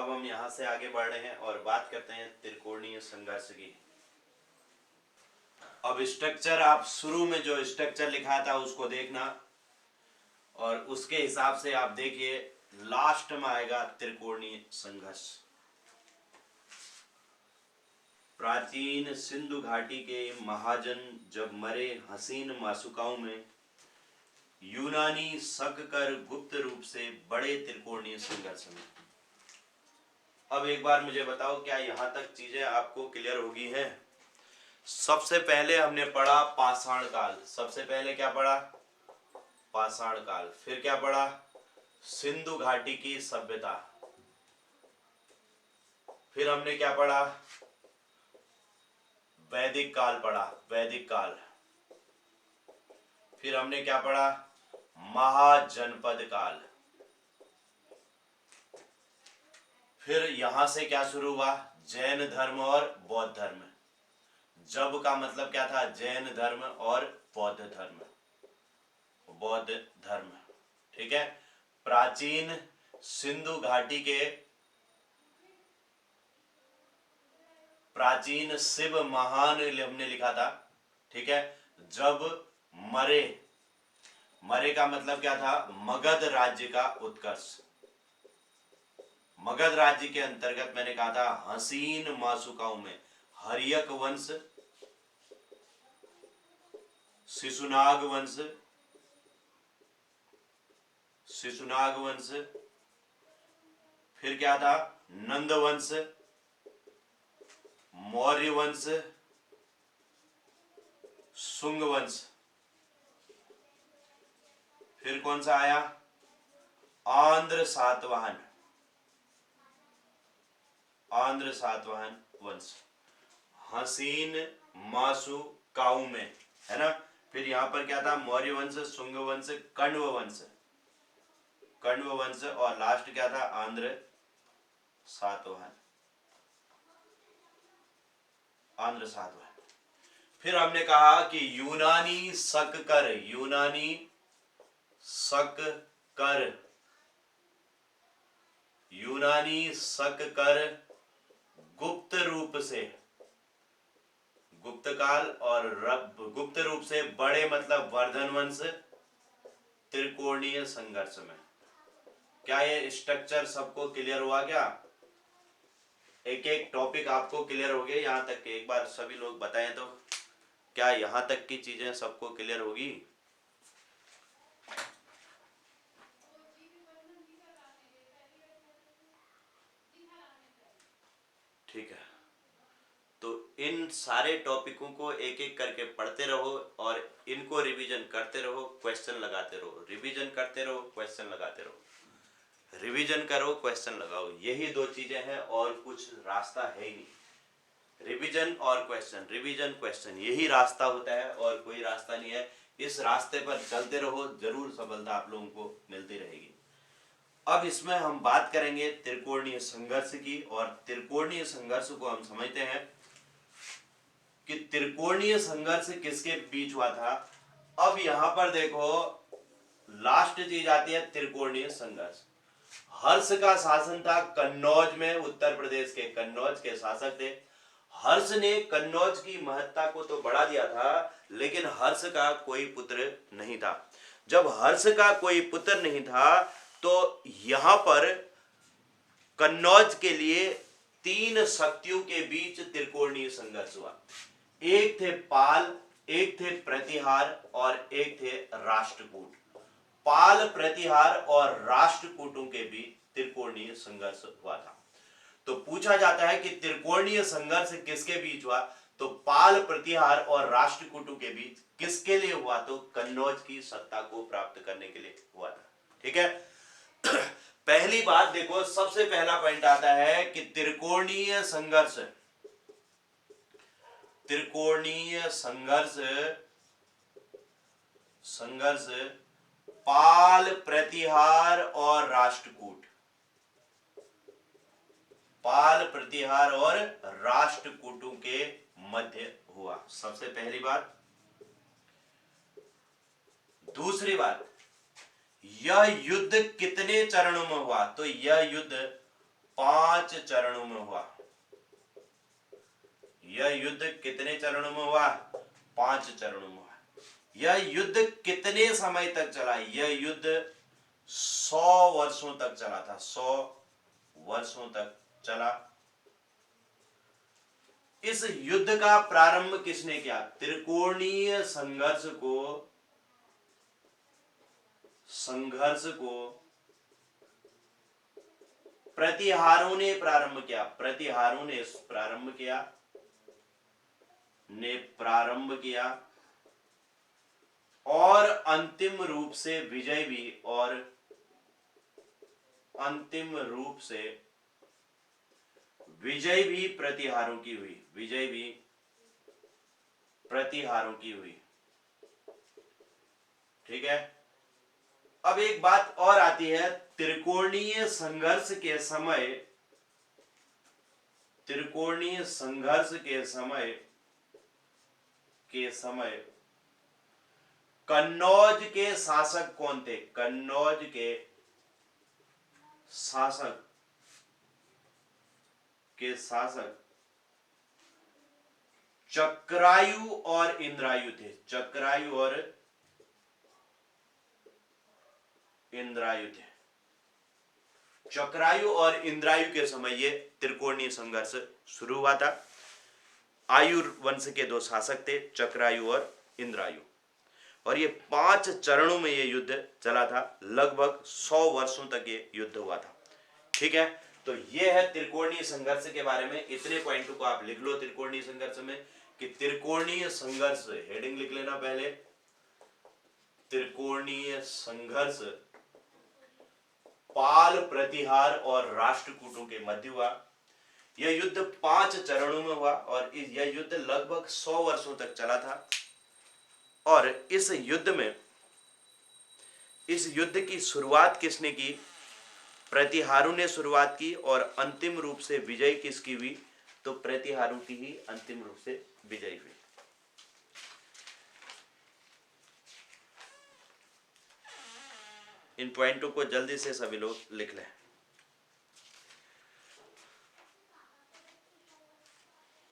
अब हम यहाँ से आगे बढ़ रहे हैं और बात करते हैं त्रिकोणीय संघर्ष की। अब स्ट्रक्चर आप शुरू में जो स्ट्रक्चर लिखा था उसको देखना और उसके हिसाब से आप देखिए लास्ट में आएगा त्रिकोणीय संघर्ष। प्राचीन सिंधु घाटी के महाजन जब मरे हसीन मासुकाओं में, यूनानी शक कर गुप्त रूप से बड़े त्रिकोणीय संघर्ष में। अब एक बार मुझे बताओ, क्या यहां तक चीजें आपको क्लियर होगी है? सबसे पहले हमने पढ़ा पाषाण काल। सबसे पहले क्या पढ़ा? पाषाण काल। फिर क्या पढ़ा? सिंधु घाटी की सभ्यता। फिर हमने क्या पढ़ा? वैदिक काल पढ़ा, वैदिक काल। फिर हमने क्या पढ़ा? महाजनपद काल। फिर यहां से क्या शुरू हुआ? जैन धर्म और बौद्ध धर्म। जब का मतलब क्या था? जैन धर्म और बौद्ध धर्म, बौद्ध धर्म। ठीक है। प्राचीन सिंधु घाटी के प्राचीन शिव महान हमने लिखा था। ठीक है। जब मरे, मरे का मतलब क्या था? मगध राज्य का उत्कर्ष। मगध राज्य के अंतर्गत मैंने कहा था हसीन मासुकाओं में हर्यक वंश, शिशुनाग वंश, शिशुनाग वंश, फिर क्या था? नंद वंश, मौर्य वंश, शुंग वंश। फिर कौन सा आया? आंध्र सातवाहन, आंध्र सातवाहन वंश। हसीन मासुकाऊ में, है ना। फिर यहां पर क्या था? मौर्य वंश, शुंग वंश, कण्व वंश, कण्व वंश, और लास्ट क्या था? आंध्र सातवाहन, आंध्र सातवाहन। फिर हमने कहा कि यूनानी शक कर, यूनानी शक कर, यूनानी शक कर गुप्त रूप से, गुप्त काल और गुप्त रूप से बड़े मतलब वर्धन वंश त्रिकोणीय संघर्ष में। क्या ये स्ट्रक्चर सबको क्लियर हुआ? क्या एक एक टॉपिक आपको क्लियर हो गया यहां तक के? एक बार सभी लोग बताएं तो, क्या यहां तक की चीजें सबको क्लियर होगी? ठीक है। तो इन सारे टॉपिकों को एक एक करके पढ़ते रहो और इनको रिवीजन करते रहो, क्वेश्चन लगाते रहो। रिवीजन करते रहो, क्वेश्चन लगाते रहो। रिवीजन करो, क्वेश्चन लगाओ। यही दो चीजें हैं और कुछ रास्ता है ही नहीं। रिवीजन और क्वेश्चन, रिवीजन क्वेश्चन, यही रास्ता होता है और कोई रास्ता नहीं है। इस रास्ते पर चलते रहो, जरूर सफलता आप लोगों को मिलती रहेगी। अब इसमें हम बात करेंगे त्रिकोणीय संघर्ष की, और त्रिकोणीय संघर्ष को हम समझते हैं कि त्रिकोणीय संघर्ष किसके बीच हुआ था। अब यहां पर देखो लास्ट चीज आती है त्रिकोणीय संघर्ष। हर्ष का शासन था कन्नौज में, उत्तर प्रदेश के कन्नौज के शासक थे। हर्ष ने कन्नौज की महत्ता को तो बढ़ा दिया था, लेकिन हर्ष का कोई पुत्र नहीं था। जब हर्ष का कोई पुत्र नहीं था तो यहां पर कन्नौज के लिए तीन शक्तियों के बीच त्रिकोणीय संघर्ष हुआ। एक थे पाल, एक थे प्रतिहार और एक थे राष्ट्रकूट। पाल, प्रतिहार और राष्ट्रकूटों के बीच त्रिकोणीय संघर्ष हुआ था। तो पूछा जाता है कि त्रिकोणीय संघर्ष किसके बीच हुआ? तो पाल, प्रतिहार और राष्ट्रकूटों के बीच। किसके लिए हुआ? तो कन्नौज की सत्ता को प्राप्त करने के लिए हुआ था। ठीक है। पहली बात देखो, सबसे पहला पॉइंट आता है कि त्रिकोणीय संघर्ष, त्रिकोणीय संघर्ष, संघर्ष पाल, प्रतिहार और राष्ट्रकूट, पाल, प्रतिहार और राष्ट्रकूटों के मध्य हुआ। सबसे पहली बात। दूसरी बात, यह युद्ध कितने चरणों में हुआ? तो यह युद्ध 5 चरणों में हुआ। यह युद्ध कितने चरणों में हुआ? 5 चरणों में हुआ। यह युद्ध कितने समय तक चला? यह युद्ध 100 वर्षों तक चला था। 100 वर्षों तक चला। इस युद्ध का प्रारंभ किसने किया? त्रिकोणीय संघर्ष को प्रतिहारों ने प्रारंभ किया। प्रतिहारों ने प्रारंभ किया और अंतिम रूप से विजय भी प्रतिहारों की हुई। ठीक है। अब एक बात और आती है, त्रिकोणीय संघर्ष के समय कन्नौज के शासक कौन थे? कन्नौज के शासक चक्रायु और इंद्रायु थे। चक्रायु और इंद्रायु के समय ये त्रिकोणीय संघर्ष शुरू हुआ था। आयु वंश के 2 शासक थे, चक्रायु और इंद्रायु, और ये 5 चरणों में ये युद्ध चला था। लगभग 100 वर्षों तक ये युद्ध हुआ था। ठीक है। तो ये है त्रिकोणीय संघर्ष के बारे में। इतने पॉइंटों को आप लिख लो त्रिकोणीय संघर्ष में, कि त्रिकोणीय संघर्ष, हेडिंग लिख लेना पहले, त्रिकोणीय संघर्ष पाल, प्रतिहार और राष्ट्रकूटों के मध्य हुआ। यह युद्ध 5 चरणों में हुआ और यह युद्ध लगभग 100 वर्षों तक चला था। और इस युद्ध की शुरुआत किसने की? प्रतिहारों ने शुरुआत की। और अंतिम रूप से विजय किसकी हुई? तो प्रतिहारों की ही अंतिम रूप से विजय हुई। इन पॉइंटों को जल्दी से सभी लोग लिख लें।